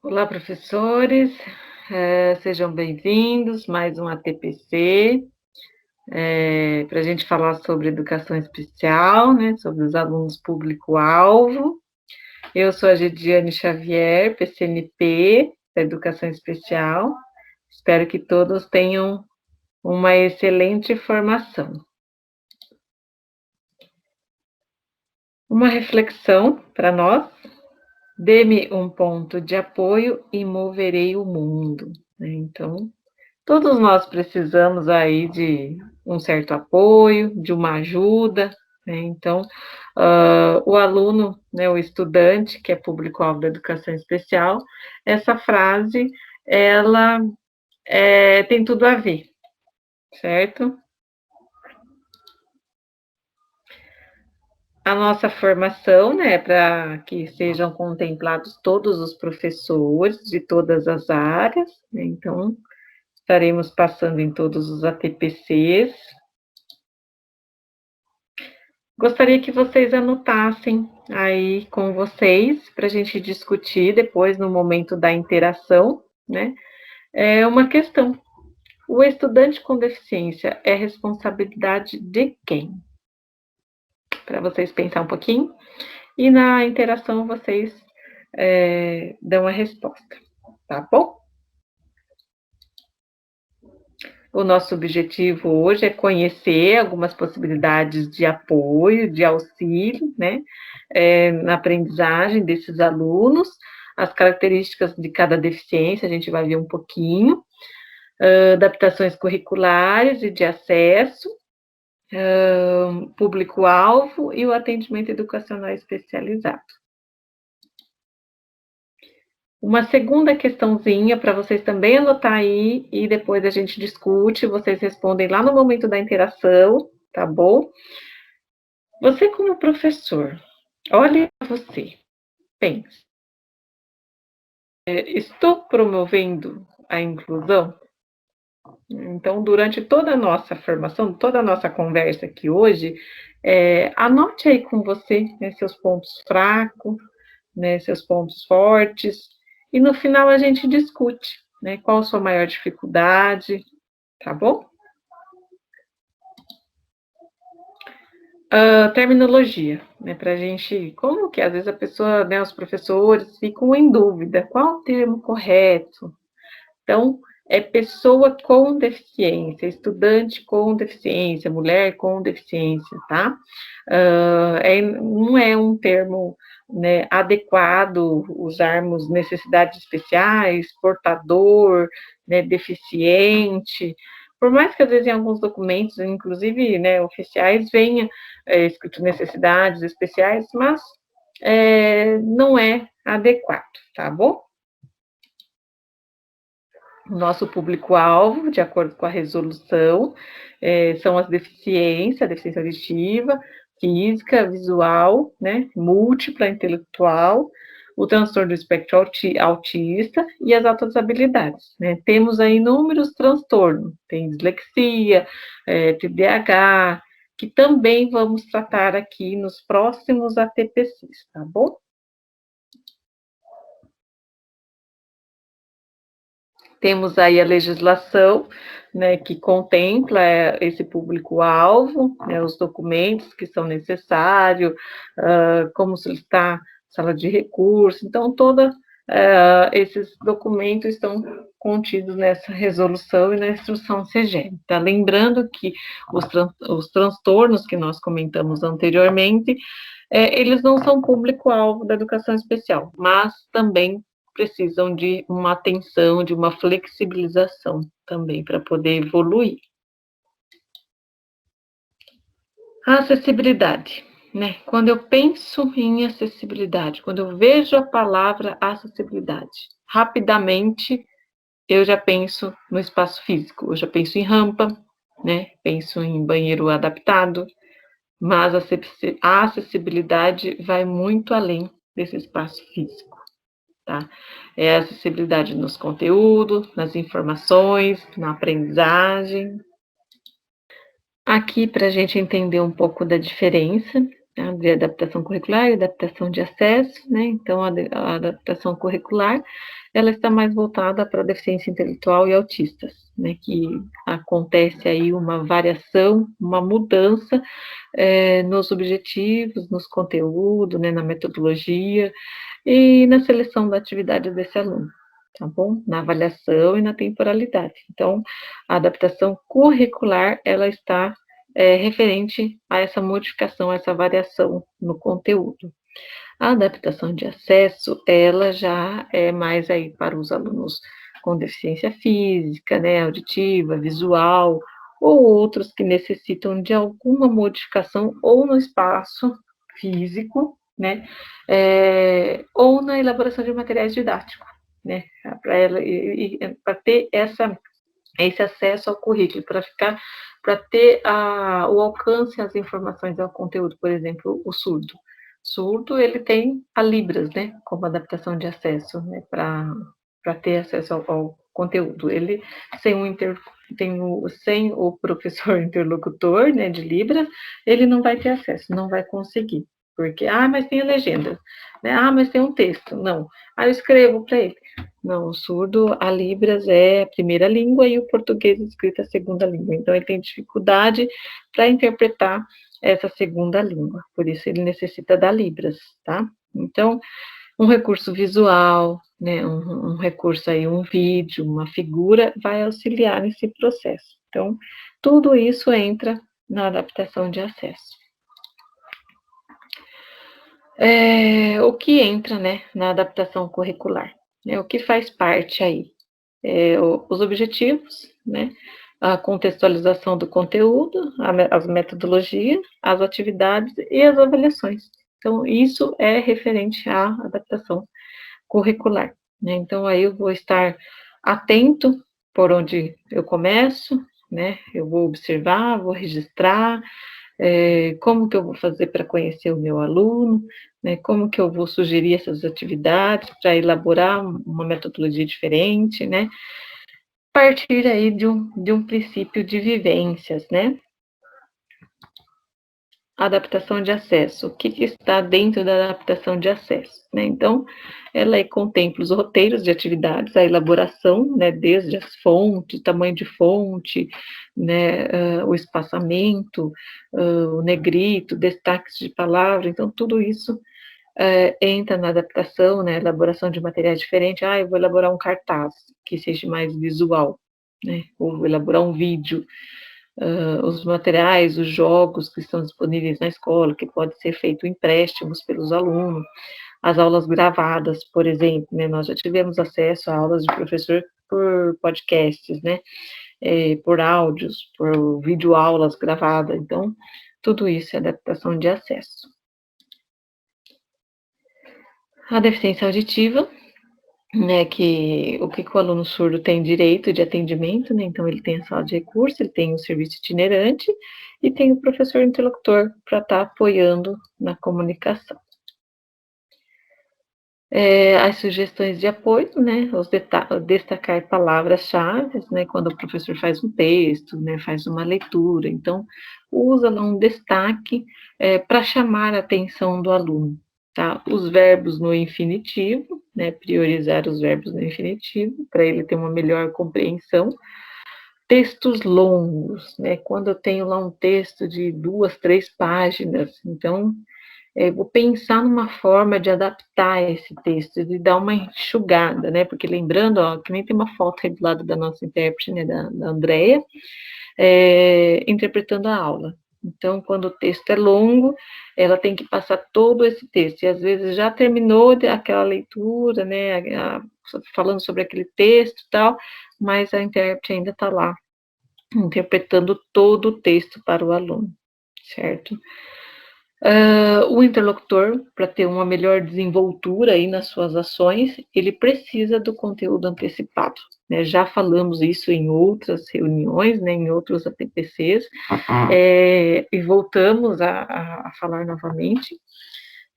Olá, professores, sejam bem-vindos mais um ATPC, para a gente falar sobre educação especial, né, sobre os alunos público-alvo. Eu sou a Gediane Xavier, PCNP, da Educação Especial. Espero que todos tenham uma excelente formação. Uma reflexão para nós. Dê-me um ponto de apoio e moverei o mundo. Então, todos nós precisamos aí de um certo apoio, de uma ajuda, né? Então, o aluno, né, o estudante, que é público-alvo da educação especial, essa frase, ela tem tudo a ver, certo? A nossa formação, né, para que sejam contemplados todos os professores de todas as áreas, né? Então, estaremos passando em todos os ATPCs. Gostaria que vocês anotassem aí com vocês, para a gente discutir depois, no momento da interação, né? É uma questão. O estudante com deficiência é responsabilidade de quem? Para vocês pensar um pouquinho. E na interação vocês dão a resposta, tá bom? O nosso objetivo hoje é conhecer algumas possibilidades de apoio, de auxílio, né, na aprendizagem desses alunos, as características de cada deficiência, a gente vai ver um pouquinho, adaptações curriculares e de acesso, público-alvo e o atendimento educacional especializado. Uma segunda questãozinha para vocês também anotar aí e depois a gente discute, vocês respondem lá no momento da interação, tá bom? Você como professor, olhe para você, pense, estou promovendo a inclusão? Então, durante toda a nossa formação, toda a nossa conversa aqui hoje, anote aí com você, né, seus pontos fracos, né, seus pontos fortes, e no final a gente discute, né, qual a sua maior dificuldade, tá bom? Terminologia, né, para a gente, como que às vezes a pessoa, né, os professores ficam em dúvida, qual o termo correto? Então, é pessoa com deficiência, estudante com deficiência, mulher com deficiência, tá? Não é um termo, né, adequado usarmos necessidades especiais, portador, né, deficiente, por mais que às vezes em alguns documentos, inclusive, né, oficiais, venha escrito necessidades especiais, mas não é adequado, tá bom? O nosso público-alvo, de acordo com a resolução, são as deficiências, a deficiência auditiva, física, visual, né, múltipla, intelectual, o transtorno do espectro autista e as altas habilidades, né? Temos aí inúmeros transtornos, tem dislexia, TDAH, que também vamos tratar aqui nos próximos ATPCs, tá bom? Temos aí a legislação, né, que contempla esse público-alvo, né, os documentos que são necessários, como solicitar sala de recurso, então, todos esses documentos estão contidos nessa resolução e na instrução CEGEP. Tá? Lembrando que os transtornos que nós comentamos anteriormente, eles não são público-alvo da educação especial, mas também precisam de uma atenção, de uma flexibilização também para poder evoluir. A acessibilidade, né? Quando eu penso em acessibilidade, quando eu vejo a palavra acessibilidade, rapidamente eu já penso no espaço físico, eu já penso em rampa, né? Penso em banheiro adaptado, mas a acessibilidade vai muito além desse espaço físico. Tá? É a acessibilidade nos conteúdos, nas informações, na aprendizagem. Aqui, para a gente entender um pouco da diferença, tá? De adaptação curricular e adaptação de acesso, né? Então, a adaptação curricular, ela está mais voltada para deficiência intelectual e autistas, né? Que acontece aí uma variação, uma mudança nos objetivos, nos conteúdos, né? Na metodologia e na seleção da atividade desse aluno, tá bom? Na avaliação e na temporalidade. Então, a adaptação curricular, ela está referente a essa modificação, essa variação no conteúdo. A adaptação de acesso, ela já é mais aí para os alunos com deficiência física, né, auditiva, visual, ou outros que necessitam de alguma modificação ou no espaço físico, né, ou na elaboração de materiais didáticos, né, para ter esse acesso ao currículo, para ter o alcance às informações ao conteúdo, por exemplo, o surdo. Surdo, ele tem a Libras, né, como adaptação de acesso, né, para ter acesso ao conteúdo. Ele, sem o professor interlocutor, né, de Libras, ele não vai ter acesso, não vai conseguir. Porque, mas tem a legenda, né? Mas tem um texto. Não. Eu escrevo para ele. Não, o surdo, a Libras é a primeira língua e o português escrito é a segunda língua. Então, ele tem dificuldade para interpretar essa segunda língua. Por isso, ele necessita da Libras, tá? Então, um recurso visual, né, um recurso aí, um vídeo, uma figura, vai auxiliar nesse processo. Então, tudo isso entra na adaptação de acesso. O que entra, né, na adaptação curricular? O que faz parte aí? Os objetivos, né, a contextualização do conteúdo, as metodologias, as atividades e as avaliações. Então, isso é referente à adaptação curricular, né? Então, aí eu vou estar atento por onde eu começo, né? Eu vou observar, vou registrar, como que eu vou fazer para conhecer o meu aluno, né, como que eu vou sugerir essas atividades para elaborar uma metodologia diferente, né, partir aí de um princípio de vivências, né. Adaptação de acesso, o que está dentro da adaptação de acesso, né, então, ela contempla os roteiros de atividades, a elaboração, né, desde as fontes, tamanho de fonte, né, o espaçamento, o negrito, destaques de palavra, então, tudo isso entra na adaptação, né, elaboração de materiais diferentes, eu vou elaborar um cartaz que seja mais visual, né, ou vou elaborar um vídeo, os materiais, os jogos que estão disponíveis na escola, que pode ser feito empréstimos pelos alunos, as aulas gravadas, por exemplo, né, nós já tivemos acesso a aulas de professor por podcasts, né, por áudios, por videoaulas gravadas, então, tudo isso é adaptação de acesso. A deficiência auditiva, né, o que o aluno surdo tem direito de atendimento, né, então ele tem a sala de recurso, ele tem o serviço itinerante e tem o professor interlocutor para estar apoiando na comunicação. As sugestões de apoio, né, destacar palavras-chave, né, quando o professor faz um texto, né, faz uma leitura, então usa lá um destaque para chamar a atenção do aluno. Tá? Os verbos no infinitivo, né, priorizar os verbos no infinitivo, para ele ter uma melhor compreensão. Textos longos, né, quando eu tenho lá um texto de 2, 3 páginas, então, vou pensar numa forma de adaptar esse texto, de dar uma enxugada, né, porque lembrando, que nem tem uma foto aí do lado da nossa intérprete, né, da Andrea, interpretando a aula. Então, quando o texto é longo, ela tem que passar todo esse texto, e às vezes já terminou aquela leitura, né, falando sobre aquele texto e tal, mas a intérprete ainda está lá, interpretando todo o texto para o aluno, certo? O interlocutor, para ter uma melhor desenvoltura aí nas suas ações, ele precisa do conteúdo antecipado, né? Já falamos isso em outras reuniões, né, em outros APPCs, e voltamos a falar novamente,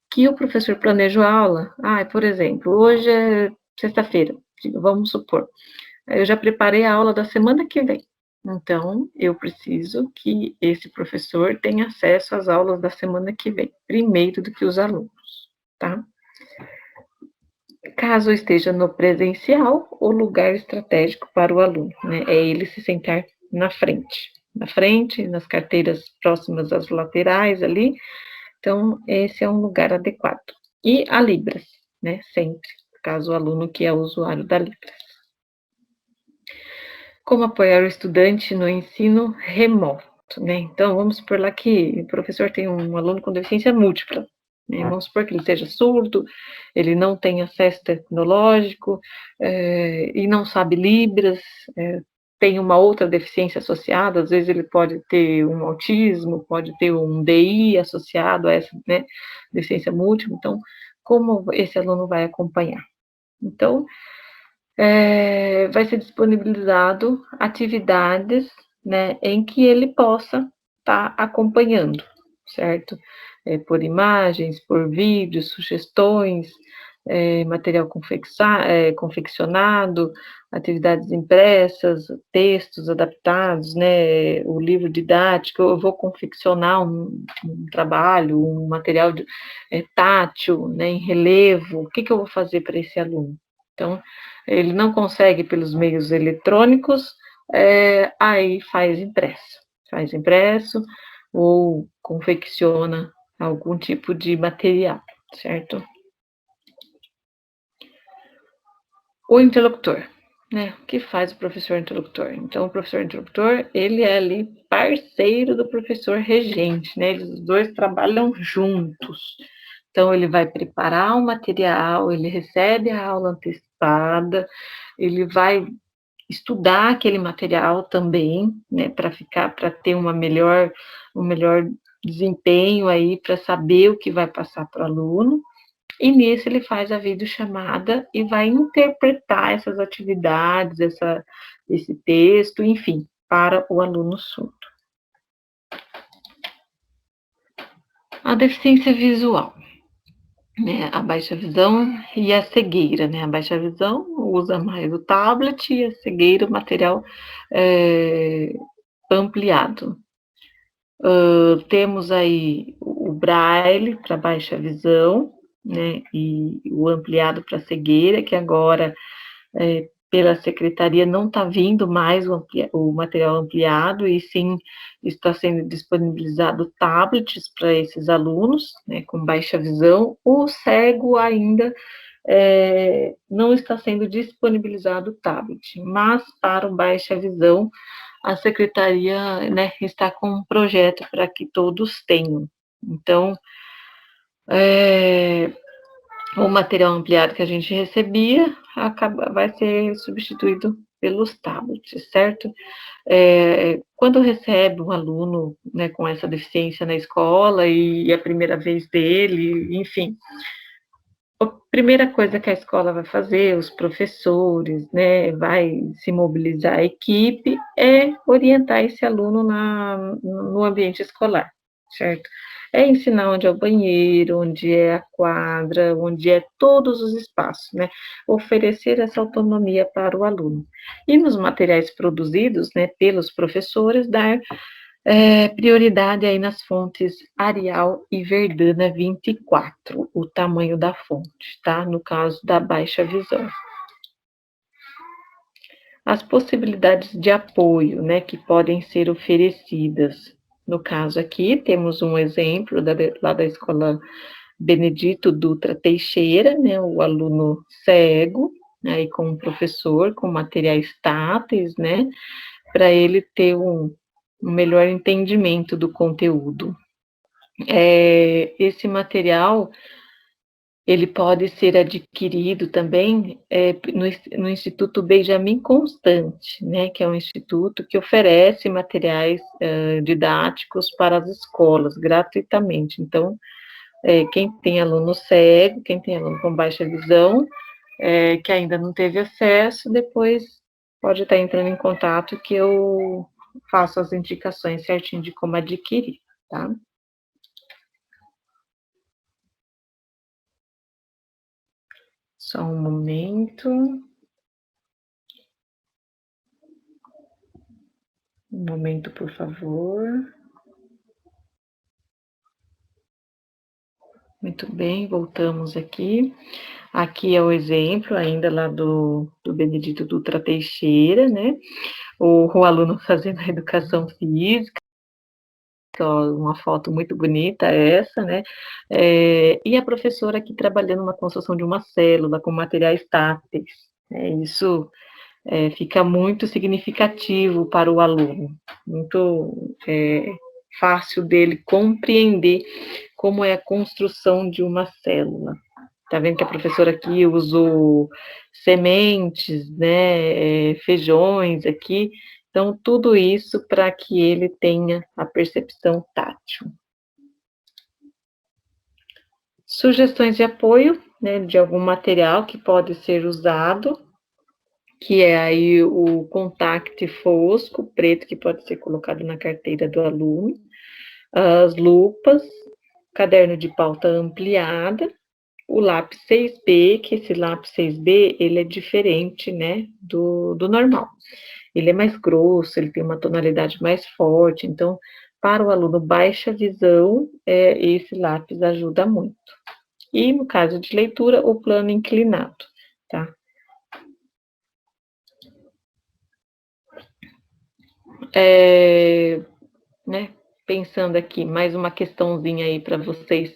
que o professor planejou a aula, por exemplo, hoje é sexta-feira, vamos supor, eu já preparei a aula da semana que vem, Então, eu preciso que esse professor tenha acesso às aulas da semana que vem, primeiro do que os alunos, tá? Caso esteja no presencial, o lugar estratégico para o aluno, né? É ele se sentar na frente, nas carteiras próximas às laterais ali. Então, esse é um lugar adequado. E a Libras, né? Sempre, caso o aluno que é usuário da Libras. Como apoiar o estudante no ensino remoto, né? Então, vamos supor lá que o professor tem um aluno com deficiência múltipla, né? Vamos supor que ele seja surdo, ele não tem acesso tecnológico, e não sabe Libras, tem uma outra deficiência associada, às vezes ele pode ter um autismo, pode ter um DI associado a essa, né, deficiência múltipla, então, como esse aluno vai acompanhar? Então, vai ser disponibilizado atividades, né, em que ele possa estar acompanhando, certo? Por imagens, por vídeos, sugestões, material confeccionado, atividades impressas, textos adaptados, né, o livro didático, eu vou confeccionar um trabalho, um material tátil, né, em relevo, o que eu vou fazer para esse aluno? Então, ele não consegue pelos meios eletrônicos, aí faz impresso ou confecciona algum tipo de material, certo? O interlocutor, né? O que faz o professor interlocutor? Então, o professor interlocutor, ele é ali parceiro do professor regente, né? Eles os dois trabalham juntos. Então, ele vai preparar o material, ele recebe a aula antecipada, ele vai estudar aquele material também, né, para ter um melhor desempenho aí, para saber o que vai passar para o aluno. E nisso ele faz a videochamada e vai interpretar essas atividades, esse texto, enfim, para o aluno surdo. A deficiência visual, né, a baixa visão e a cegueira, né? A baixa visão usa mais o tablet e a cegueira o material ampliado. Temos aí o braille para baixa visão, né? E o ampliado para cegueira, que agora pela secretaria não está vindo mais o material ampliado, e sim está sendo disponibilizado tablets para esses alunos, né, com baixa visão. O cego ainda não está sendo disponibilizado o tablet, mas para o baixa visão, a secretaria, né, está com um projeto para que todos tenham. Então, o material ampliado que a gente recebia vai ser substituído pelos tablets, certo? Quando recebe um aluno, né, com essa deficiência na escola e a primeira vez dele, enfim, a primeira coisa que a escola vai fazer, os professores, né, vai se mobilizar a equipe, é orientar esse aluno no ambiente escolar, certo? É ensinar onde é o banheiro, onde é a quadra, onde é todos os espaços, né? Oferecer essa autonomia para o aluno. E nos materiais produzidos, né, pelos professores, dar prioridade aí nas fontes Arial e Verdana 24, o tamanho da fonte, tá? No caso da baixa visão. As possibilidades de apoio, né, que podem ser oferecidas. No caso aqui, temos um exemplo lá da escola Benedito Dutra Teixeira, né, o aluno cego, aí com o professor, com materiais táteis, né, para ele ter um melhor entendimento do conteúdo. Esse material ele pode ser adquirido também no Instituto Benjamin Constant, né, que é um instituto que oferece materiais didáticos para as escolas gratuitamente. Então, quem tem aluno cego, quem tem aluno com baixa visão, que ainda não teve acesso, depois pode estar entrando em contato que eu faço as indicações certinho de como adquirir, tá? Só um momento. Um momento, por favor. Muito bem, voltamos aqui. Aqui é o exemplo ainda lá do Benedito Dutra Teixeira, né? O aluno fazendo a educação física, uma foto muito bonita essa, né? E a professora aqui trabalhando na construção de uma célula com materiais táteis. Isso fica muito significativo para o aluno, muito fácil dele compreender como é a construção de uma célula. Tá vendo que a professora aqui usou sementes, né, feijões aqui, então tudo isso para que ele tenha a percepção tátil. Sugestões de apoio, né, de algum material que pode ser usado, que é aí o contact fosco, preto, que pode ser colocado na carteira do aluno, as lupas, caderno de pauta ampliada, o lápis 6B, que esse lápis 6B, ele é diferente, né, do normal. Ele é mais grosso, ele tem uma tonalidade mais forte, então, para o aluno baixa visão, esse lápis ajuda muito. E, no caso de leitura, o plano inclinado, tá? Né, pensando aqui, mais uma questãozinha aí para vocês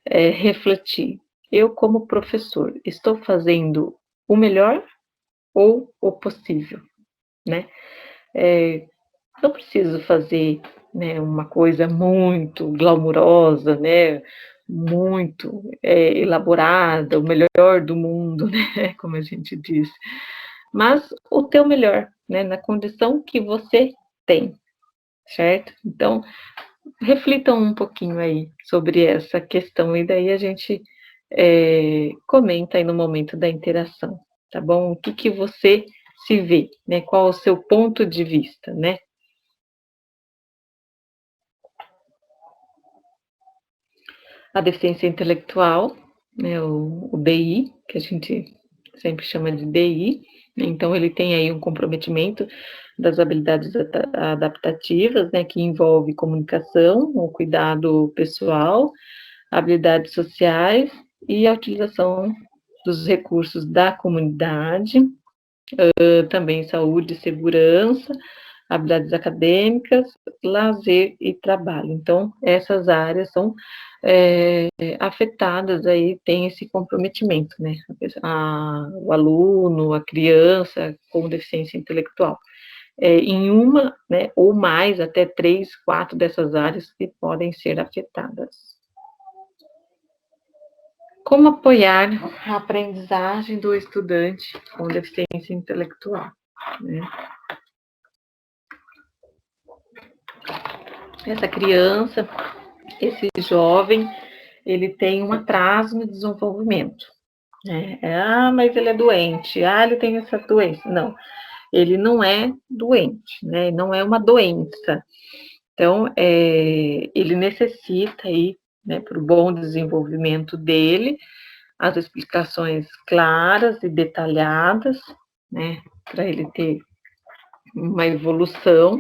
refletir. Eu, como professor, estou fazendo o melhor ou o possível, né? Não preciso fazer, né, uma coisa muito glamurosa, né? Muito elaborada, o melhor do mundo, né? Como a gente diz. Mas o teu melhor, né? Na condição que você tem, certo? Então, reflitam um pouquinho aí sobre essa questão e daí a gente comenta aí no momento da interação, tá bom? O que você se vê, né? Qual o seu ponto de vista, né? A deficiência intelectual, né? O DI, que a gente sempre chama de DI, então ele tem aí um comprometimento das habilidades adaptativas, né? Que envolve comunicação, o cuidado pessoal, habilidades sociais e a utilização dos recursos da comunidade, também saúde e segurança, habilidades acadêmicas, lazer e trabalho. Então, essas áreas são afetadas aí, tem esse comprometimento, né? O aluno, a criança com deficiência intelectual. Em uma, né, ou mais, até 3, 4 dessas áreas que podem ser afetadas. Como apoiar a aprendizagem do estudante com deficiência intelectual, né? Essa criança, esse jovem, ele tem um atraso no desenvolvimento, né? Mas ele é doente, ele tem essa doença. Não, ele não é doente, né? Não é uma doença. Então, ele necessita aí, né, para o bom desenvolvimento dele, as explicações claras e detalhadas, né, para ele ter uma evolução,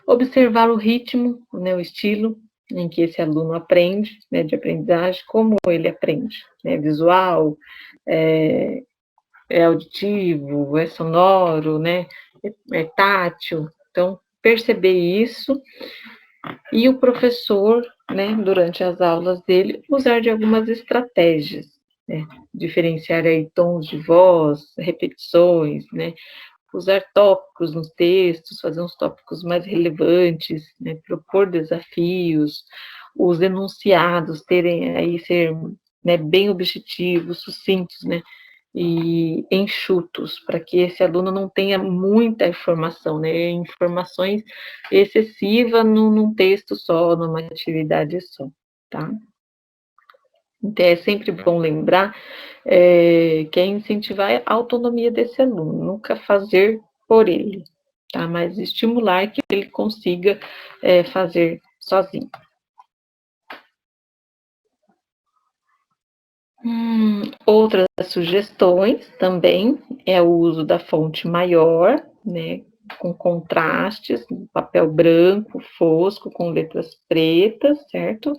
observar o ritmo, né, o estilo em que esse aluno aprende, né, de aprendizagem, como ele aprende, né, visual, é auditivo, é sonoro, né, é tátil, então perceber isso e o professor, né, durante as aulas dele, usar de algumas estratégias, né, diferenciar aí tons de voz, repetições, né, usar tópicos nos textos, fazer uns tópicos mais relevantes, né, propor desafios, os enunciados terem aí ser, né, bem objetivos, sucintos, né, e enxutos, para que esse aluno não tenha muita informação, né, informações excessivas num texto só, numa atividade só, tá? Então, é sempre bom lembrar que é incentivar a autonomia desse aluno, nunca fazer por ele, tá? Mas estimular que ele consiga fazer sozinho. Outras sugestões também é o uso da fonte maior, né? com contrastes, papel branco, fosco, com letras pretas, certo?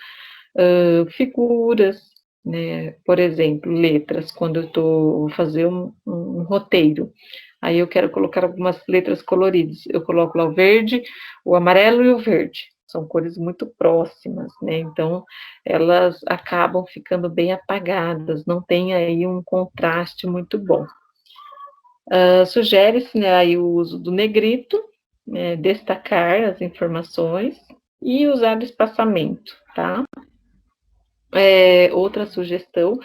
Figuras, né? Por exemplo, letras, quando eu vou fazer um roteiro. Aí eu quero colocar algumas letras coloridas. Eu coloco lá o verde, o amarelo e o verde. São cores muito próximas, né? Então, elas acabam ficando bem apagadas, não tem aí um contraste muito bom. Sugere-se, né, aí o uso do negrito, né, destacar as informações e usar espaçamento, tá? Outra sugestão,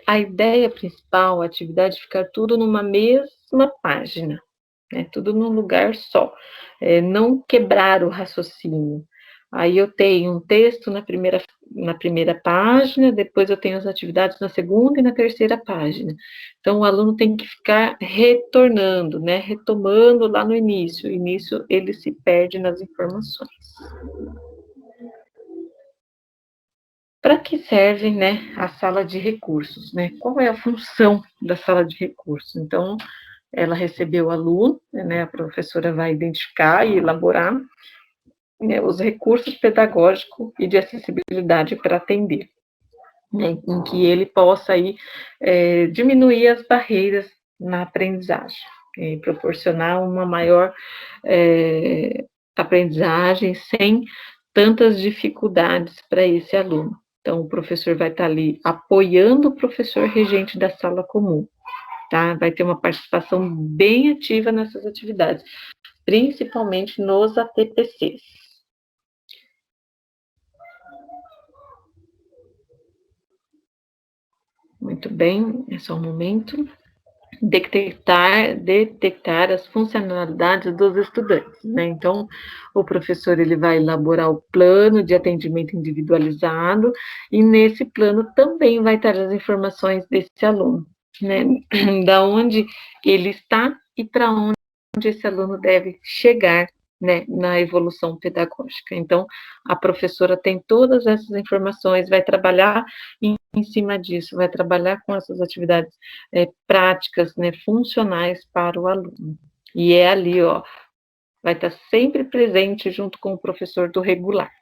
a ideia principal, a atividade é ficar tudo numa mesma página, né, tudo num lugar só, não quebrar o raciocínio. Aí eu tenho um texto na primeira página, depois eu tenho as atividades na segunda e na terceira página. Então, o aluno tem que ficar retornando, né, retomando lá no início. E nisso ele se perde nas informações. Para que serve, né, a sala de recursos, né? Qual é a função da sala de recursos? Então, ela recebeu o aluno, né, a professora vai identificar e elaborar, né, os recursos pedagógicos e de acessibilidade para atender, né, em que ele possa aí, diminuir as barreiras na aprendizagem, e proporcionar uma maior aprendizagem sem tantas dificuldades para esse aluno. Então, o professor vai estar ali apoiando o professor regente da sala comum, tá? Vai ter uma participação bem ativa nessas atividades, principalmente nos ATPCs. Muito bem, é só um momento. Detectar as funcionalidades dos estudantes, né? Então, o professor ele vai elaborar o plano de atendimento individualizado e nesse plano também vai estar as informações desse aluno, né? Da onde ele está e para onde esse aluno deve chegar, né, na evolução pedagógica. Então, a professora tem todas essas informações, vai trabalhar em cima disso, vai trabalhar com essas atividades práticas, né, funcionais para o aluno. E é ali, ó, vai estar sempre presente junto com o professor do regular.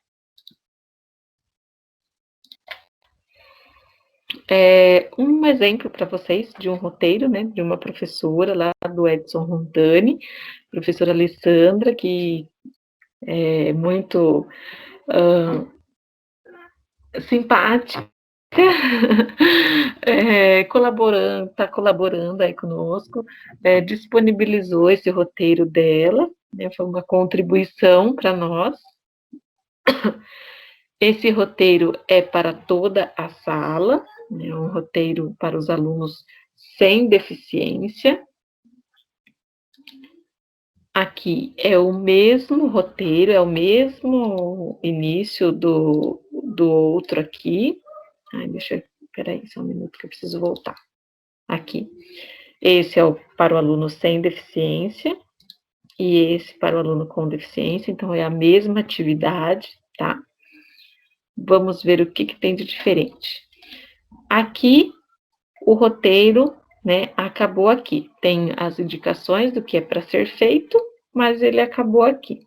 Um exemplo para vocês de um roteiro, né, de uma professora lá do Edson Rontani, professora Alessandra, que é muito simpática, está colaborando aí conosco, disponibilizou esse roteiro dela, né, foi uma contribuição para nós. Esse roteiro é para toda a sala, né, um roteiro para os alunos sem deficiência. Aqui é o mesmo roteiro, é o mesmo início do outro aqui. Ai, peraí, só um minuto que eu preciso voltar. Aqui. Esse é para o aluno sem deficiência e esse para o aluno com deficiência, então é a mesma atividade, tá? Vamos ver o que tem de diferente. Aqui, o roteiro, né, acabou aqui. Tem as indicações do que é para ser feito, mas ele acabou aqui.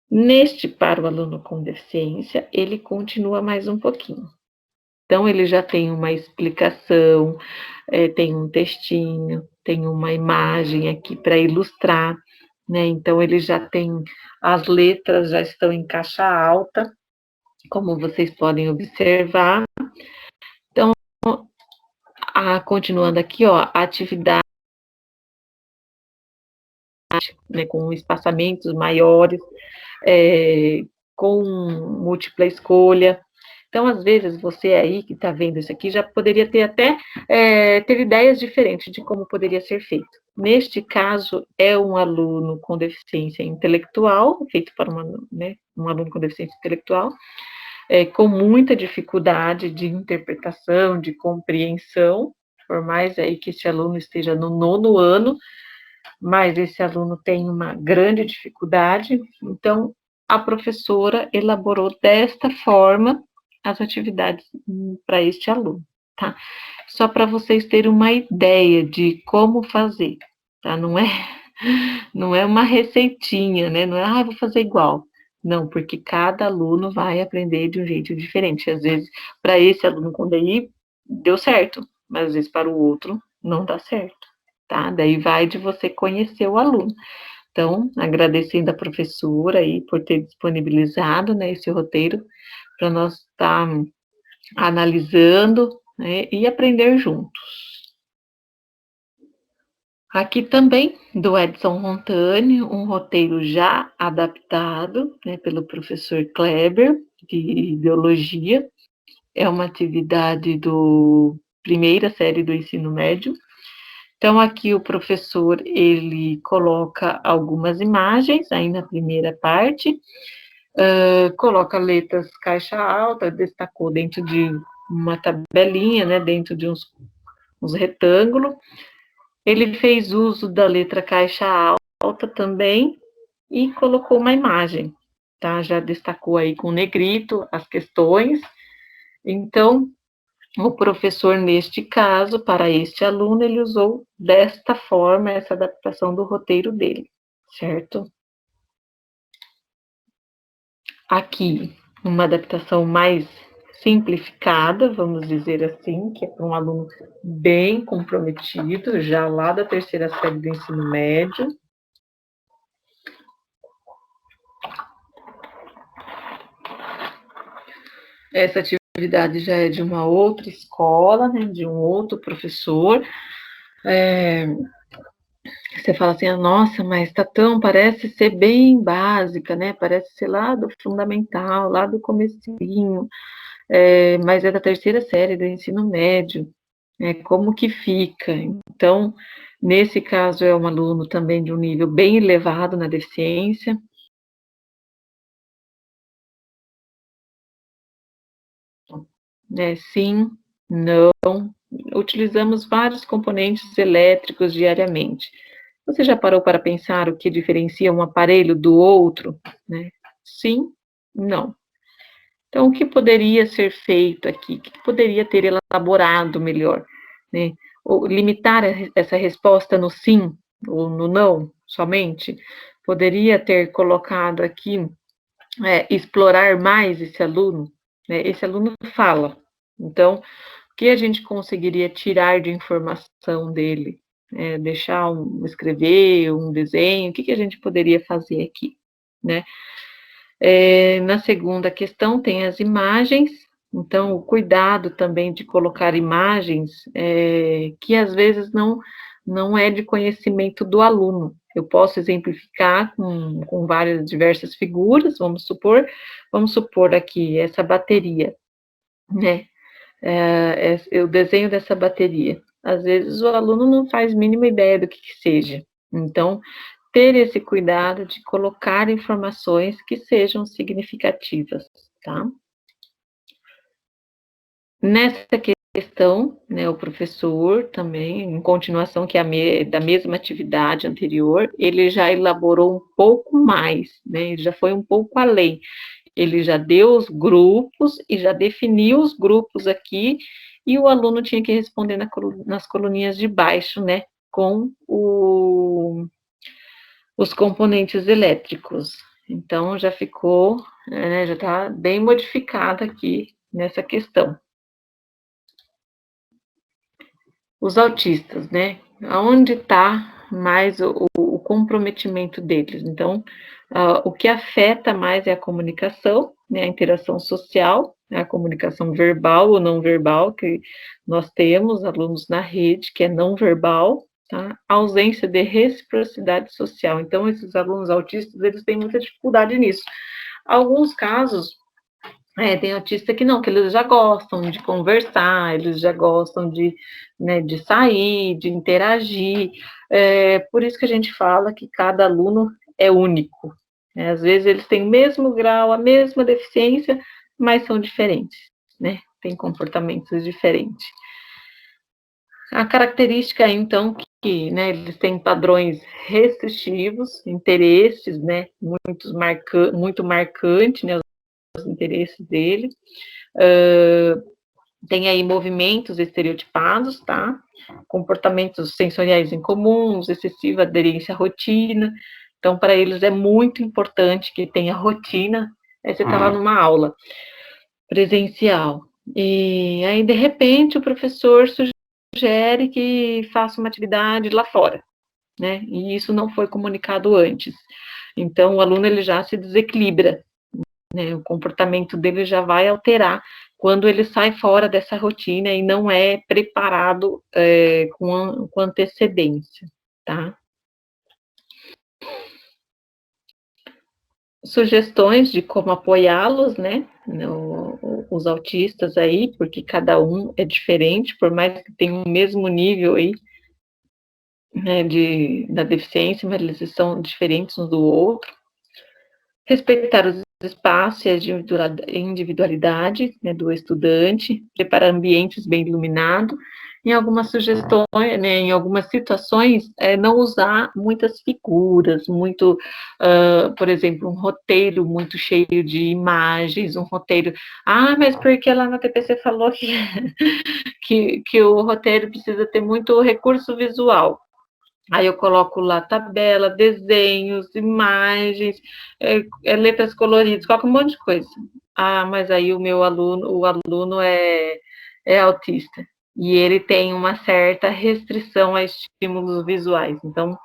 Neste, para o aluno com deficiência, ele continua mais um pouquinho. Então, ele já tem uma explicação, tem um textinho, tem uma imagem aqui para ilustrar, né? Então, ele já tem, as letras já estão em caixa alta, como vocês podem observar. Então, continuando aqui, ó, a atividade, né, com espaçamentos maiores, com múltipla escolha. Então, às vezes, você aí que está vendo isso aqui já poderia ter até ter ideias diferentes de como poderia ser feito. Neste caso, é um aluno com deficiência intelectual, feito para um aluno com deficiência intelectual, com muita dificuldade de interpretação, de compreensão, por mais aí que esse aluno esteja no 9º ano, mas esse aluno tem uma grande dificuldade, então a professora elaborou desta forma as atividades para este aluno, tá? Só para vocês terem uma ideia de como fazer, tá? Não é Não é uma receitinha, né? Não é, vou fazer igual. Não, porque cada aluno vai aprender de um jeito diferente. Às vezes, para esse aluno com DI, deu certo, mas às vezes para o outro não dá certo, tá? Daí vai de você conhecer o aluno. Então, agradecendo a professora aí por ter disponibilizado, né, esse roteiro para nós estar analisando, né, e aprender juntos. Aqui também, do Edson Montani, um roteiro já adaptado, né, pelo professor Kleber, de Biologia. É uma atividade do primeira série do ensino médio. Então, aqui o professor, ele coloca algumas imagens, aí na primeira parte, coloca letras caixa alta, destacou dentro de uma tabelinha, né, dentro de uns retângulos. Ele fez uso da letra caixa alta também e colocou uma imagem, tá? Já destacou aí com negrito as questões. Então, o professor, neste caso, para este aluno, ele usou desta forma essa adaptação do roteiro dele, certo? Aqui, uma adaptação mais simplificada, vamos dizer assim, que é para um aluno bem comprometido, já lá da terceira série do ensino médio. Essa atividade já é de uma outra escola, né, de um outro professor. Você fala assim, nossa, mas tá parece ser bem básica, né? Parece ser lá do fundamental, lá do comecinho, mas é da terceira série do ensino médio. Como que fica? Então, nesse caso, é um aluno também de um nível bem elevado na deficiência. Sim, não. Utilizamos vários componentes elétricos diariamente. Você já parou para pensar o que diferencia um aparelho do outro? Né? Sim, não. Então, o que poderia ser feito aqui? O que poderia ter elaborado melhor? Né? Ou limitar essa resposta no sim ou no não somente? Poderia ter colocado aqui, explorar mais esse aluno? Né? Esse aluno fala. Então, o que a gente conseguiria tirar de informação dele? Deixar escrever um desenho? O que a gente poderia fazer aqui? Né? Na segunda questão tem as imagens, então o cuidado também de colocar imagens que às vezes não é de conhecimento do aluno. Eu posso exemplificar com várias diversas figuras, vamos supor aqui essa bateria, né? O desenho dessa bateria. Às vezes o aluno não faz mínima ideia do que seja. Então, ter esse cuidado de colocar informações que sejam significativas, tá? Nessa questão, né, o professor também, em continuação da mesma atividade anterior, ele já elaborou um pouco mais, né, ele já foi um pouco além. Ele já deu os grupos e já definiu os grupos aqui, e o aluno tinha que responder nas coluninhas de baixo, né, com os componentes elétricos. Então, já ficou, né, já está bem modificado aqui nessa questão. Os autistas, né? Aonde está mais o comprometimento deles? Então, o que afeta mais é a comunicação, né, a interação social, né, a comunicação verbal ou não verbal, que nós temos alunos na rede, que é não verbal, tá? A ausência de reciprocidade social. Então, esses alunos autistas, eles têm muita dificuldade nisso. Alguns casos, tem autista que não, que eles já gostam de conversar, eles já gostam né, de sair, de interagir. Por isso que a gente fala que cada aluno é único. Às vezes eles têm o mesmo grau, a mesma deficiência, mas são diferentes, né? Têm comportamentos diferentes. A característica é, então, que né, eles têm padrões restritivos, interesses, né, muito marcantes, né, os interesses dele. Tem aí movimentos estereotipados, tá? Comportamentos sensoriais incomuns, excessiva aderência à rotina. Então, para eles é muito importante que tenha rotina. Aí você está lá numa aula presencial. E aí, de repente, o professor sugere que faça uma atividade lá fora, né? E isso não foi comunicado antes. Então, o aluno ele já se desequilibra, né? O comportamento dele já vai alterar quando ele sai fora dessa rotina e não é preparado com antecedência, tá? Sugestões de como apoiá-los, né? Os autistas aí, porque cada um é diferente, por mais que tenham o mesmo nível aí, né, da deficiência, mas eles são diferentes uns do outro. Respeitar os espaços e a individualidade, né, do estudante, preparar ambientes bem iluminados. Em algumas sugestões, né, em algumas situações, não usar muitas figuras, por exemplo, um roteiro muito cheio de imagens, um roteiro, mas porque lá na TPC falou que o roteiro precisa ter muito recurso visual. Aí eu coloco lá tabela, desenhos, imagens, letras coloridas, coloco um monte de coisa. Mas aí o aluno é autista. E ele tem uma certa restrição a estímulos visuais. Então,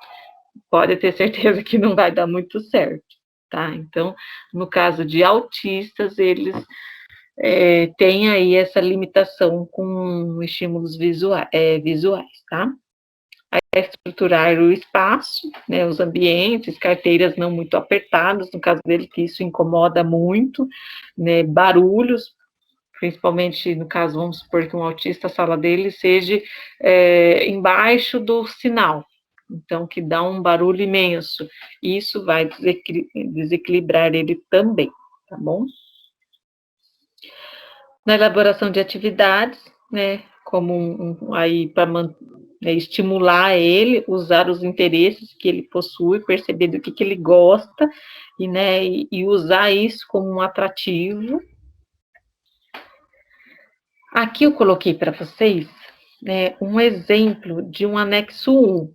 pode ter certeza que não vai dar muito certo, tá? Então, no caso de autistas, eles têm aí essa limitação com estímulos visuais, tá? Estruturar o espaço, né, os ambientes, carteiras não muito apertadas, no caso dele, que isso incomoda muito, né, barulhos, principalmente no caso, vamos supor que um autista, a sala dele seja embaixo do sinal, então que dá um barulho imenso, isso vai desequilibrar ele também, tá bom? Na elaboração de atividades, né, como aí para estimular ele, usar os interesses que ele possui, perceber do que ele gosta e, né, e usar isso como um atrativo. Aqui eu coloquei para vocês, né, um exemplo de um anexo 1.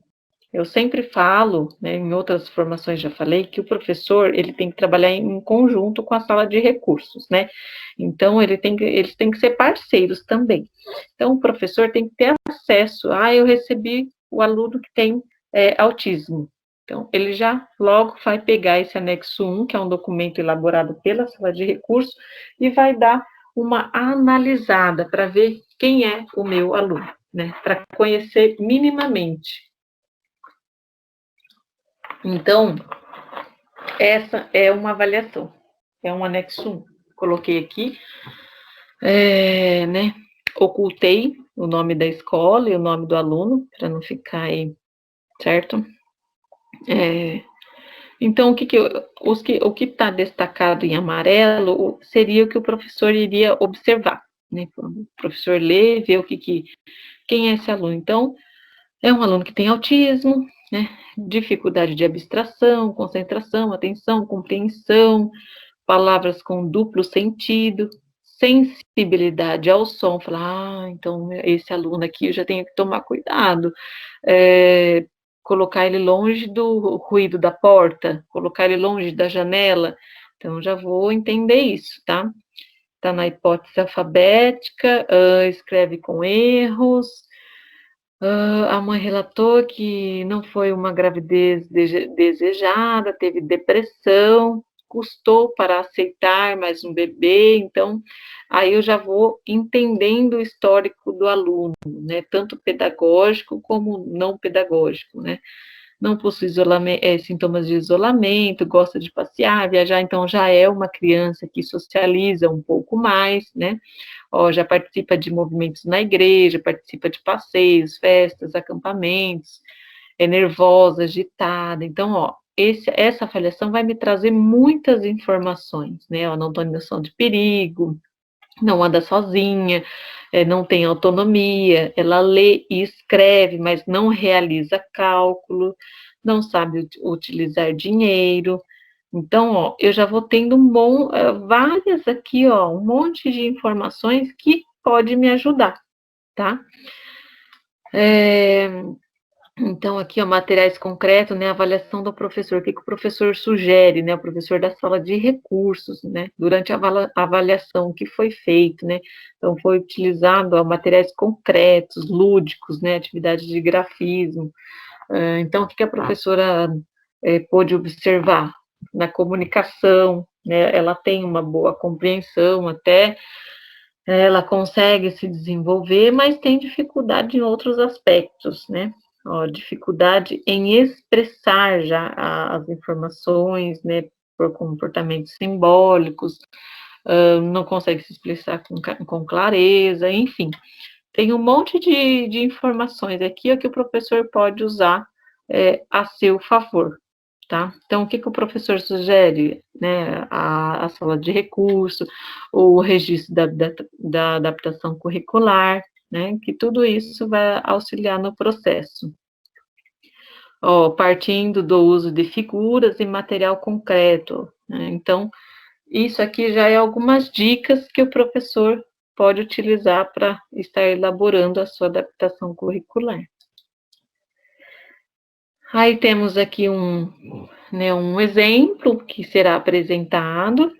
Eu sempre falo, né, em outras formações já falei, que o professor ele tem que trabalhar em conjunto com a sala de recursos, né? Então, eles têm que ser parceiros também. Então, o professor tem que ter acesso. Eu recebi o aluno que tem autismo. Então, ele já logo vai pegar esse anexo 1, que é um documento elaborado pela sala de recursos, e vai dar uma analisada para ver quem é o meu aluno, né? Para conhecer minimamente. Então, essa é uma avaliação, é um anexo 1. Coloquei aqui, né? Ocultei o nome da escola e o nome do aluno, para não ficar aí, certo? Então, o que está destacado em amarelo seria o que o professor iria observar, né? O professor lê, vê quem é esse aluno. Então, é um aluno que tem autismo, né? Dificuldade de abstração, concentração, atenção, compreensão, palavras com duplo sentido, sensibilidade ao som. Falar, então esse aluno aqui eu já tenho que tomar cuidado. Colocar ele longe do ruído da porta, colocar ele longe da janela. Então, já vou entender isso, tá? Está na hipótese alfabética, escreve com erros. A mãe relatou que não foi uma gravidez desejada, teve depressão, custou para aceitar mais um bebê, então aí eu já vou entendendo o histórico do aluno, né, tanto pedagógico como não pedagógico, né. Não possui sintomas de isolamento, gosta de passear, viajar, então já é uma criança que socializa um pouco mais, né, já participa de movimentos na igreja, participa de passeios, festas, acampamentos, é nervosa, agitada. Então, essa avaliação vai me trazer muitas informações, né? Ela não tem noção de perigo, não anda sozinha, não tem autonomia, ela lê e escreve, mas não realiza cálculo, não sabe utilizar dinheiro. Então, eu já vou tendo várias aqui, um monte de informações que pode me ajudar, tá? Então, aqui, ó, materiais concretos, né, avaliação do professor, o que o professor sugere, né, o professor da sala de recursos, né, durante a avaliação, o que foi feito, né, então foi utilizado, ó, materiais concretos, lúdicos, né, atividades de grafismo, então, o que a professora pôde observar? Na comunicação, né, ela tem uma boa compreensão, até ela consegue se desenvolver, mas tem dificuldade em outros aspectos, né? Ó, dificuldade em expressar já as informações, né, por comportamentos simbólicos, não consegue se expressar com clareza, enfim. Tem um monte de informações aqui que o professor pode usar a seu favor, tá? Então, o que o professor sugere? Né, a sala de recurso, o registro da adaptação curricular, né, que tudo isso vai auxiliar no processo. Ó, partindo do uso de figuras e material concreto, né, então, isso aqui já é algumas dicas que o professor pode utilizar para estar elaborando a sua adaptação curricular. Aí temos aqui um exemplo que será apresentado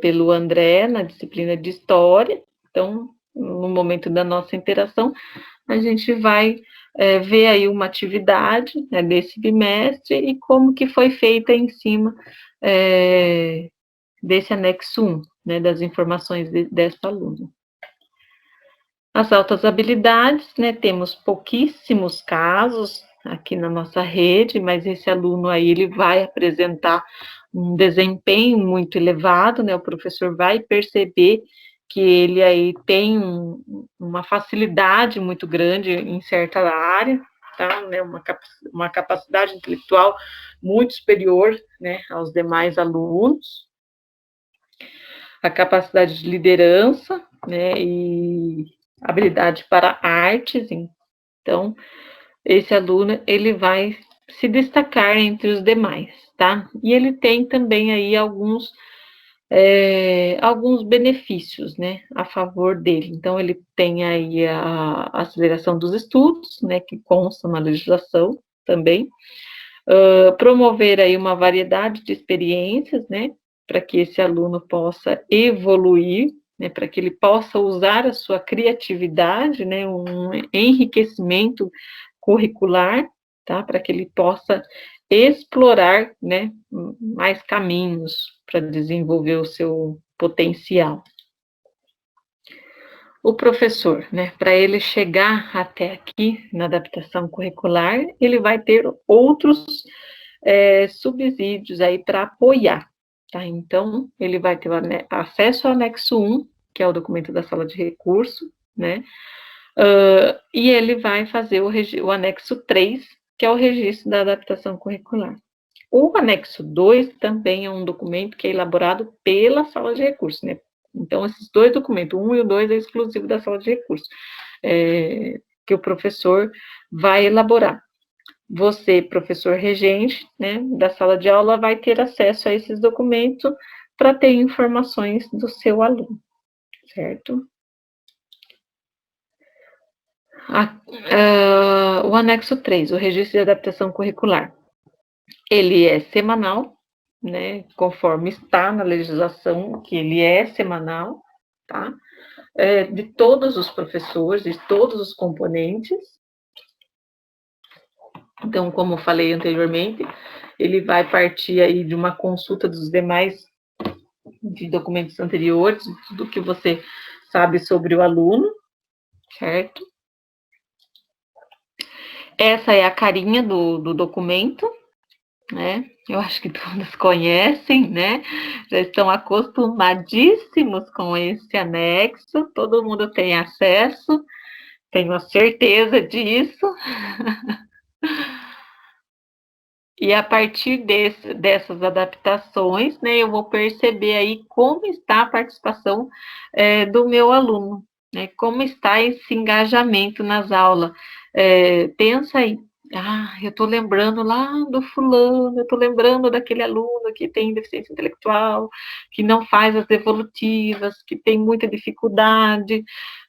pelo André na disciplina de História. Então, no momento da nossa interação, a gente vai ver aí uma atividade, né, desse bimestre e como que foi feita em cima desse anexo 1, né, das informações dessa aluna. As altas habilidades, né, temos pouquíssimos casos aqui na nossa rede, mas esse aluno aí, ele vai apresentar um desempenho muito elevado, né, o professor vai perceber que ele aí tem uma facilidade muito grande em certa área, tá, né, uma capacidade intelectual muito superior, né, aos demais alunos, a capacidade de liderança, né, e habilidade para artes. Então, esse aluno, ele vai se destacar entre os demais, tá? E ele tem também aí alguns benefícios, né, a favor dele. Então, ele tem aí a aceleração dos estudos, né, que consta na legislação também, promover aí uma variedade de experiências, né, para que esse aluno possa evoluir, né, para que ele possa usar a sua criatividade, né, um enriquecimento curricular, tá, para que ele possa explorar, né, mais caminhos para desenvolver o seu potencial. O professor, né, para ele chegar até aqui na adaptação curricular, ele vai ter outros subsídios aí para apoiar, tá? Então, ele vai ter acesso ao anexo 1, que é o documento da sala de recurso, né? E ele vai fazer o anexo 3, que é o registro da adaptação curricular. O anexo 2 também é um documento que é elaborado pela sala de recursos, né? Então, esses dois documentos, o 1 e o 2, é exclusivo da sala de recursos, que o professor vai elaborar. Você, professor regente, né, da sala de aula, vai ter acesso a esses documentos para ter informações do seu aluno, certo? O anexo 3, o registro de adaptação curricular. Ele é semanal, né, conforme está na legislação, que ele é semanal, tá? De todos os professores, de todos os componentes. Então, como falei anteriormente, ele vai partir aí de uma consulta dos demais de documentos anteriores, tudo que você sabe sobre o aluno, certo? Essa é a carinha do documento, né? Eu acho que todos conhecem, né? Já estão acostumadíssimos com esse anexo, todo mundo tem acesso, tenho a certeza disso. E a partir dessas adaptações, né, eu vou perceber aí como está a participação do meu aluno, né, como está esse engajamento nas aulas. Pensa aí, Eu estou lembrando lá do fulano, eu estou lembrando daquele aluno que tem deficiência intelectual, que não faz as devolutivas, que tem muita dificuldade.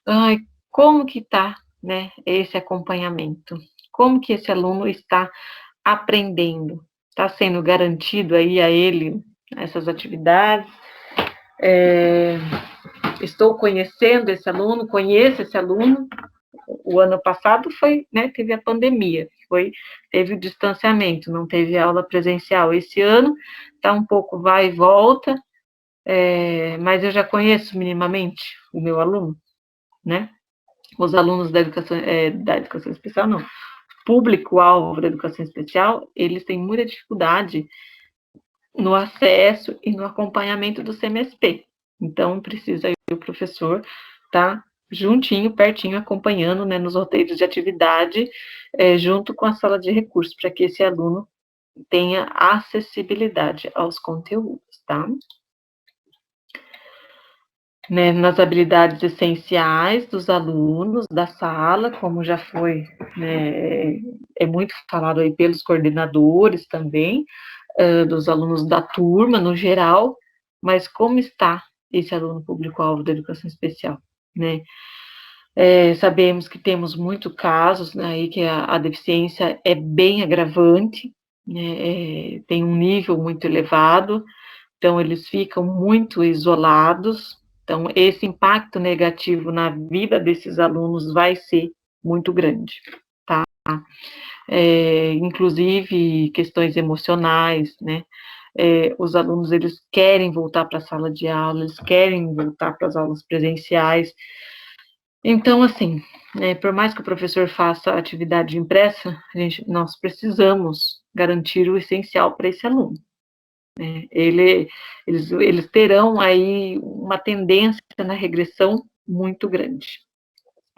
Ai, como que está, né, esse acompanhamento? Como que esse aluno está aprendendo? Está sendo garantido aí a ele essas atividades? Estou conhecendo esse aluno, conheço esse aluno. O ano passado foi, né, teve a pandemia, teve o distanciamento, não teve aula presencial. Esse ano está um pouco vai e volta, mas eu já conheço minimamente o meu aluno, né? Os alunos da educação especial, não, público-alvo da educação especial, eles têm muita dificuldade no acesso e no acompanhamento do CMSP. Então, precisa aí o professor estar juntinho, pertinho, acompanhando, né, nos roteiros de atividade, junto com a sala de recursos, para que esse aluno tenha acessibilidade aos conteúdos, tá? Né, nas habilidades essenciais dos alunos da sala, como já foi, né, é muito falado aí pelos coordenadores também, dos alunos da turma no geral, mas como está esse aluno público-alvo da educação especial, né? Sabemos que temos muitos casos, né, aí que a deficiência é bem agravante, né, tem um nível muito elevado, então eles ficam muito isolados, então esse impacto negativo na vida desses alunos vai ser muito grande, tá? Inclusive questões emocionais, né? Os alunos eles querem voltar para a sala de aula, eles querem voltar para as aulas presenciais. Então, assim, né, por mais que o professor faça atividade impressa, nós precisamos garantir o essencial para esse aluno. Né? Eles terão aí uma tendência na regressão muito grande.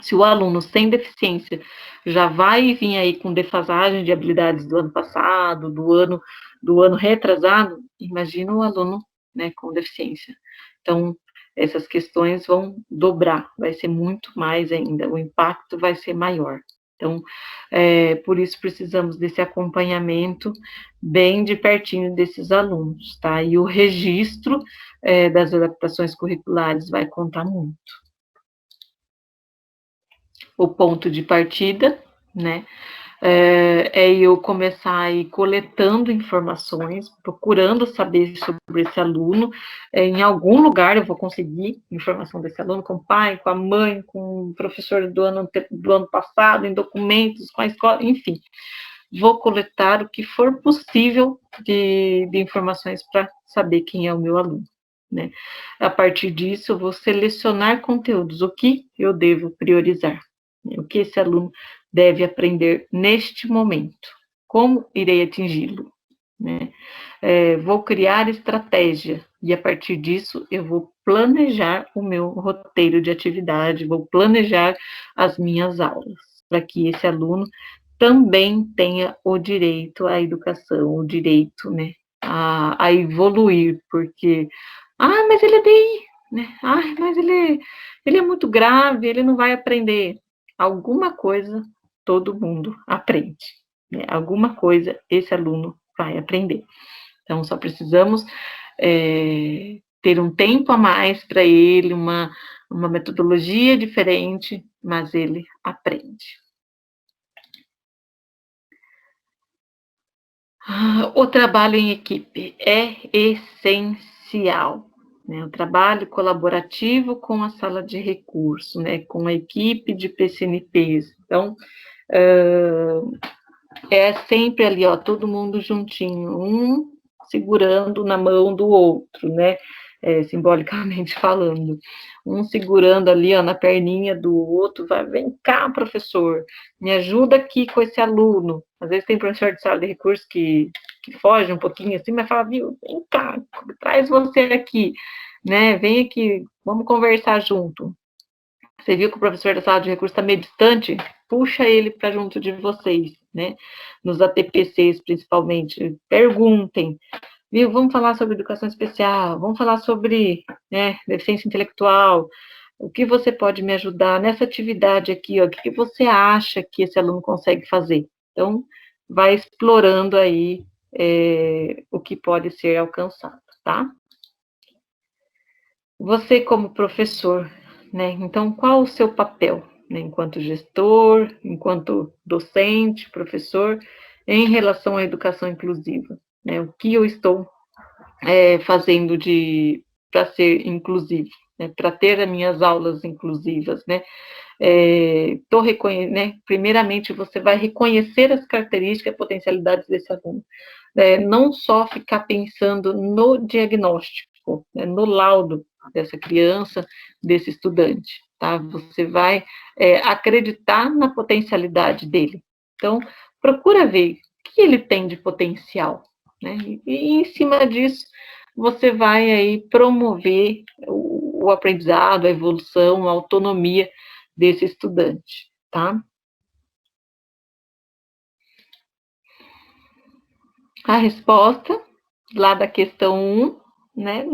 Se o aluno sem deficiência já vai vir aí com defasagem de habilidades do ano passado, do ano retrasado, imagina o aluno, né, com deficiência. Então, essas questões vão dobrar, vai ser muito mais ainda, o impacto vai ser maior. Então, por isso precisamos desse acompanhamento bem de pertinho desses alunos, tá? E o registro das adaptações curriculares vai contar muito. O ponto de partida, né? Eu começar a ir coletando informações, procurando saber sobre esse aluno. Em algum lugar eu vou conseguir informação desse aluno, com o pai, com a mãe, com o professor do ano passado, em documentos, com a escola, enfim. Vou coletar o que for possível de informações para saber quem é o meu aluno. Né? A partir disso, eu vou selecionar conteúdos, o que eu devo priorizar, o que esse aluno deve aprender neste momento, como irei atingi-lo. Né? Vou criar estratégia e, a partir disso, eu vou planejar o meu roteiro de atividade, vou planejar as minhas aulas, para que esse aluno também tenha o direito à educação, o direito, né, a evoluir, porque, mas ele é DI, né, mas ele é muito grave, ele não vai aprender. Alguma coisa todo mundo aprende, né, alguma coisa esse aluno vai aprender. Então, só precisamos ter um tempo a mais para ele, uma metodologia diferente, mas ele aprende. O trabalho em equipe é essencial, né? O trabalho colaborativo com a sala de recurso, né? Com a equipe de PCNPs. Então, é sempre ali, ó, todo mundo juntinho, um segurando na mão do outro, né? Simbolicamente falando, um segurando ali, ó, na perninha do outro, vem cá, professor, me ajuda aqui com esse aluno. Às vezes tem professor de sala de recursos que foge um pouquinho assim, mas fala, viu, vem cá, traz você aqui, né? Vem aqui, vamos conversar junto. Você viu que o professor da sala de recursos está meio distante? Puxa ele para junto de vocês, né? Nos ATPCs, principalmente. Perguntem, viu? Vamos falar sobre educação especial, vamos falar sobre, né, deficiência intelectual. O que você pode me ajudar nessa atividade aqui? Ó, o que você acha que esse aluno consegue fazer? Então, vai explorando aí o que pode ser alcançado, tá? Você como professor, né? Então, qual o seu papel, né, enquanto gestor, enquanto docente, professor, em relação à educação inclusiva? Né? O que eu estou fazendo para ser inclusivo, né? Para ter as minhas aulas inclusivas, né? Né? Primeiramente, você vai reconhecer as características e potencialidades desse aluno. Não só ficar pensando no diagnóstico, né, no laudo dessa criança, desse estudante, tá? Você vai acreditar na potencialidade dele. Então, procura ver o que ele tem de potencial, né? E em cima disso, você vai aí promover o aprendizado, a evolução, a autonomia desse estudante, tá? A resposta, lá da questão 1, né?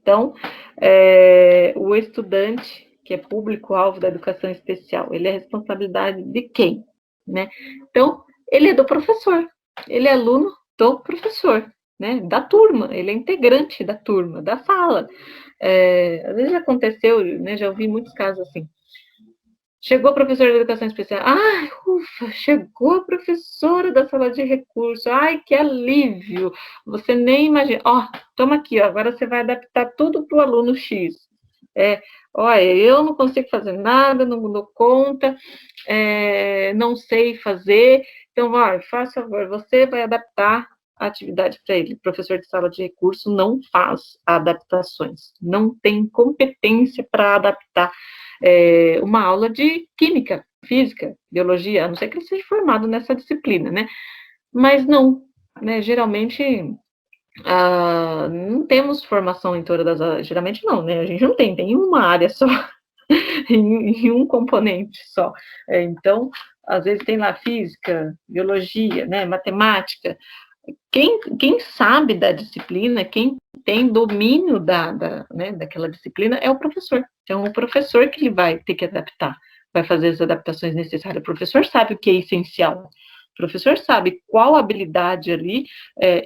Então, o estudante, que é público-alvo da educação especial, ele é responsabilidade de quem? Né? Então, ele é do professor, ele é aluno do professor, né? Da turma, ele é integrante da turma, da sala. Às vezes aconteceu, né? Já ouvi muitos casos assim. Chegou a professora de educação especial. Ai, ufa, chegou a professora da sala de recurso. Ai, que alívio. Você nem imagina. Ó, toma aqui, ó, agora você vai adaptar tudo para o aluno X. Olha, eu não consigo fazer nada, não dou conta, não sei fazer. Então, vai, faça favor, você vai adaptar a atividade para ele. O professor de sala de recurso não faz adaptações, não tem competência para adaptar uma aula de química, física, biologia, a não ser que ele seja formado nessa disciplina, né? Mas não, né? Geralmente não temos formação em todas as, geralmente não, né? A gente não tem uma área só, em um componente só. Então, às vezes tem lá física, biologia, né? Matemática. Quem sabe da disciplina, quem tem domínio né, daquela disciplina é o professor. Então, o professor que ele vai ter que adaptar, vai fazer as adaptações necessárias. O professor sabe o que é essencial. O professor sabe qual habilidade ali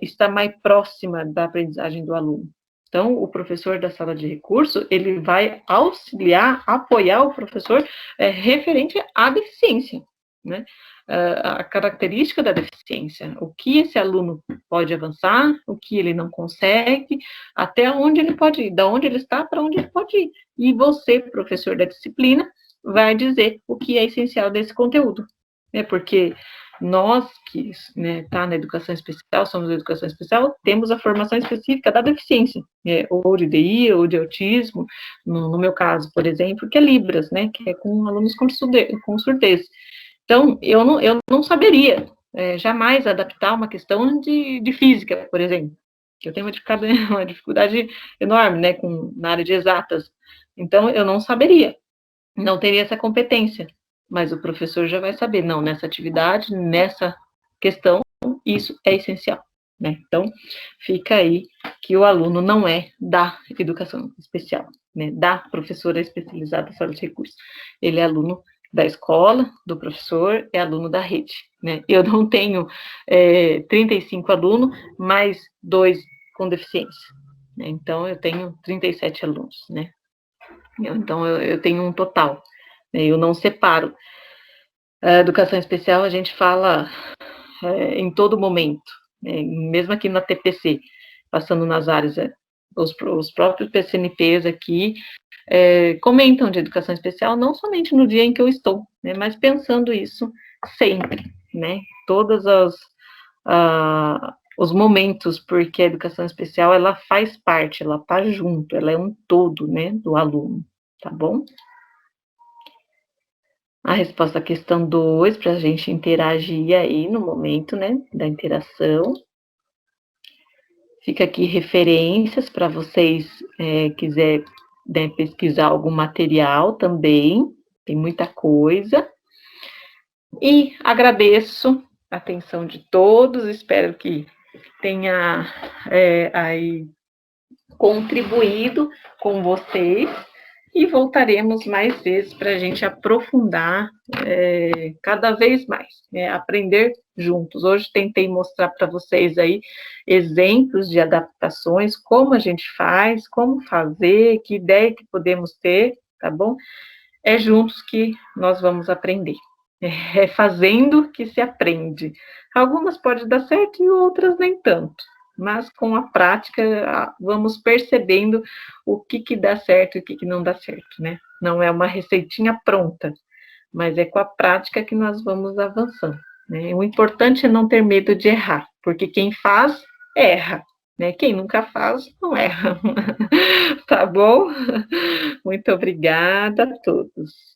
está mais próxima da aprendizagem do aluno. Então, o professor da sala de recurso, ele vai auxiliar, apoiar o professor referente à deficiência, né? A característica da deficiência, o que esse aluno pode avançar, o que ele não consegue, até onde ele pode ir, da onde ele está para onde ele pode ir. E você, professor da disciplina, vai dizer o que é essencial desse conteúdo, né? Porque nós que tá na educação especial, somos da educação especial, temos a formação específica da deficiência, ou de DI, ou de autismo, no meu caso, por exemplo, que é Libras, né, que é com alunos com surdez. Então, eu não saberia jamais adaptar uma questão de física, por exemplo, que eu tenho uma dificuldade enorme, né, na área de exatas. Então, eu não saberia, não teria essa competência, mas o professor já vai saber, não, nessa atividade, nessa questão, isso é essencial, né? Então, fica aí que o aluno não é da educação especial, né, da professora especializada em sala de recursos. Ele é aluno da escola, do professor, é aluno da rede, né? Eu não tenho 35 alunos, mais 2 com deficiência, né? Então, eu tenho 37 alunos, né? Então, eu tenho um total, né? Eu não separo. A educação especial, a gente fala em todo momento, né? Mesmo aqui na TPC, passando nas áreas, os próprios PCNPs aqui comentam de educação especial, não somente no dia em que eu estou, né, mas pensando isso sempre, né, todos os momentos, porque a educação especial, ela faz parte, ela tá junto, ela é um todo, né, do aluno, tá bom? A resposta à questão 2, para a gente interagir aí no momento, né, da interação. Fica aqui referências para vocês quiser pesquisar algum material também, tem muita coisa. E agradeço a atenção de todos, espero que tenha aí contribuído com vocês. E voltaremos mais vezes para a gente aprofundar cada vez mais, aprender juntos. Hoje tentei mostrar para vocês aí exemplos de adaptações, como a gente faz, como fazer, que ideia que podemos ter, tá bom? É juntos que nós vamos aprender. É fazendo que se aprende. Algumas podem dar certo e outras nem tanto. Mas com a prática, vamos percebendo o que dá certo e o que não dá certo, né? Não é uma receitinha pronta, mas é com a prática que nós vamos avançando, né? O importante é não ter medo de errar, porque quem faz, erra, né? Quem nunca faz, não erra. Tá bom? Muito obrigada a todos.